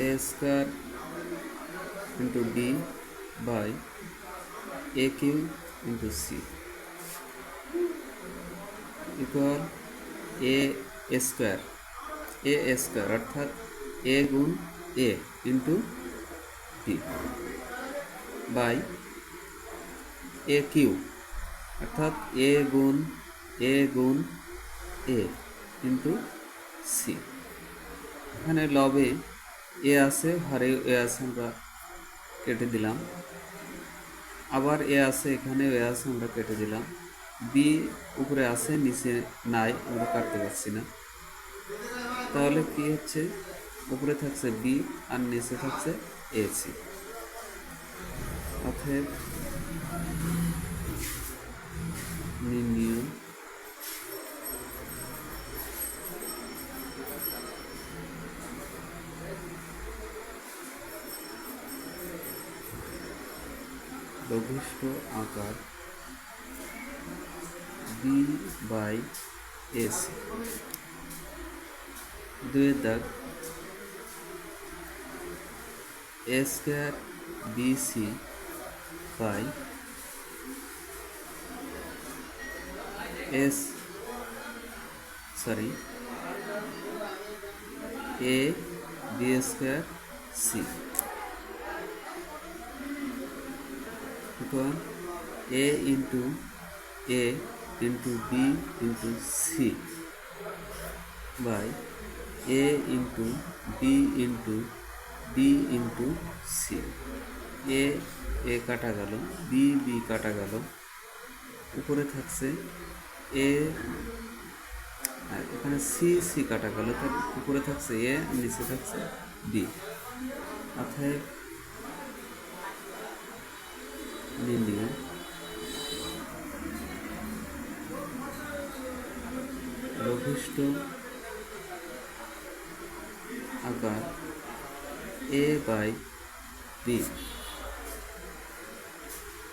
a square into b by a cube into c equal a square অর্থাৎ a গুণ a into b by a cube অর্থাৎ a গুণ a into c। এখানে লবে এ আছে, হরে এ আছে, আমরা কেটে দিলাম। আবার এ আছে, এখানে এ আছে, আমরা কেটে দিলাম। বি উপরে আছে, নিচে নাই, আমরা কাটতে পারছি না। তাহলে কি হচ্ছে, উপরে থাকছে বি আর নিচে থাকছে এ সি। অতএব নির্ণয় লঘিষ্ঠ আকার বি বাই এসি। দুয়ের দাগ A square BC by A B square C equal a into b into c by a into b into c। a কাটা গেল, b কাটা গেল, উপরে থাকছে a, এখানে c কাটা গেল, তার উপরে থাকছে a, নিচে থাকছে b। অর্থাৎ নির্ণয় লঘিষ্ঠ আকার a বাই b।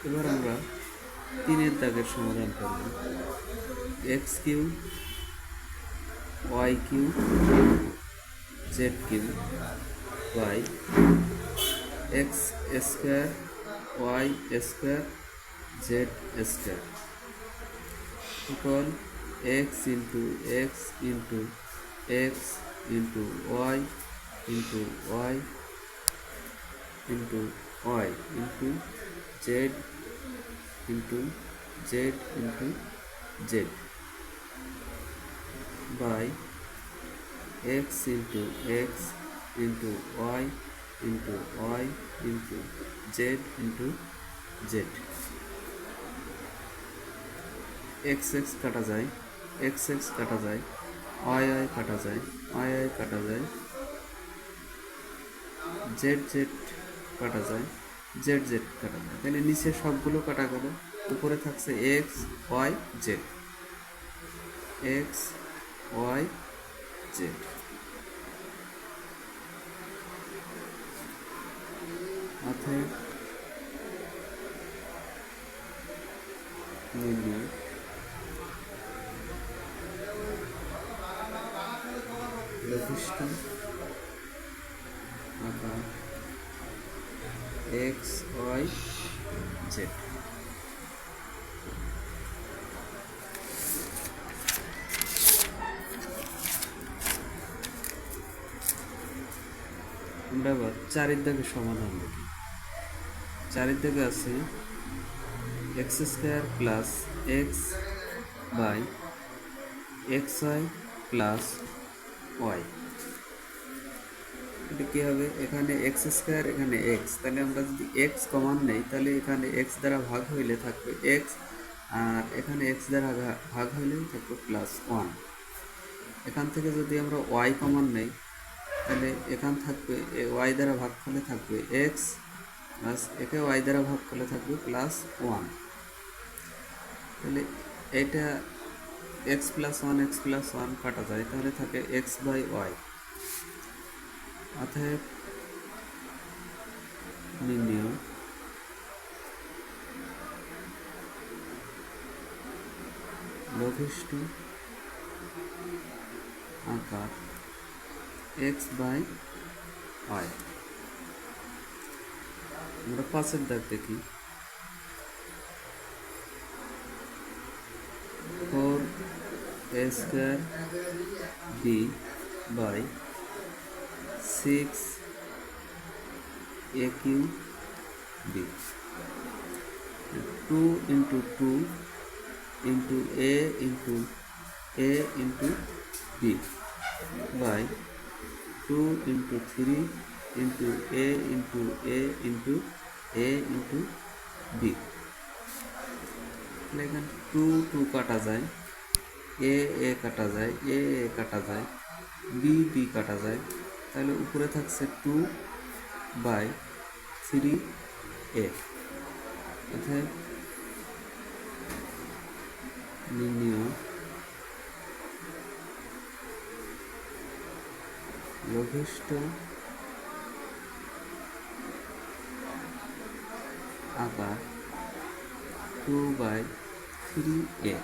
এবার আমরা তিনের দাগের সমাধান করব। X cube y cube z cube by x square y square z square equal x into x into x into y into y into y into z into z into z by x into x into y into y into z into z. X কাটা যায়, x কাটা যায়, Y কাটা যায়, Y কাটা যায়, Z কাটা যায়, জেড কাটা যায়। তাহলে নিচে সবগুলো কাটা গেল, উপরে থাকছে x y z, x y z. অতএব নির্ণয় লঘিষ্ঠ আকার এক্স ওয়াই জেড। আমরা আবার চারের দাগে সমাধান দেখি। চারের দাগে আছে x square plus x by x y plus y. এটা কী হবে, এখানে এক্স স্কোয়ার, এখানে এক্স, তাহলে আমরা যদি এক্স কমন নেই তাহলে এখানে এক্স দ্বারা ভাগ হইলে থাকবে এক্স, আর এখানে এক্স দ্বারা ভাগ হইলে থাকবে প্লাস ওয়ান। এখান থেকে যদি আমরা ওয়াই কমন নেই তাহলে এখান থাকবে ওয়াই দ্বারা ভাগ করলে থাকবে এক্স, প্লাস একে ওয়াই দ্বারা ভাগ করলে থাকবে প্লাস ওয়ান। তাহলে এটা এক্স প্লাস ওয়ান কাটা যায়, তাহলে থাকে এক্স বাই ওয়াই। অতএব নির্ণয় লঘিষ্ঠ আকার এক্স বাই হয়। আমরা 5-এর দাগ দেখি। 4a square b by 6a q b. 2 into 2 into a into b by 2 into 3 into a into a into b। এখানে 2 2 কাটা যায়, এ কাটা যায়, এ কাটা যায়, বি কাটা যায়, তাহলে উপরে থাকছে 2 বাই 3a। অর্থাৎ নির্ণয় লঘিষ্ঠ আকার 2/3a।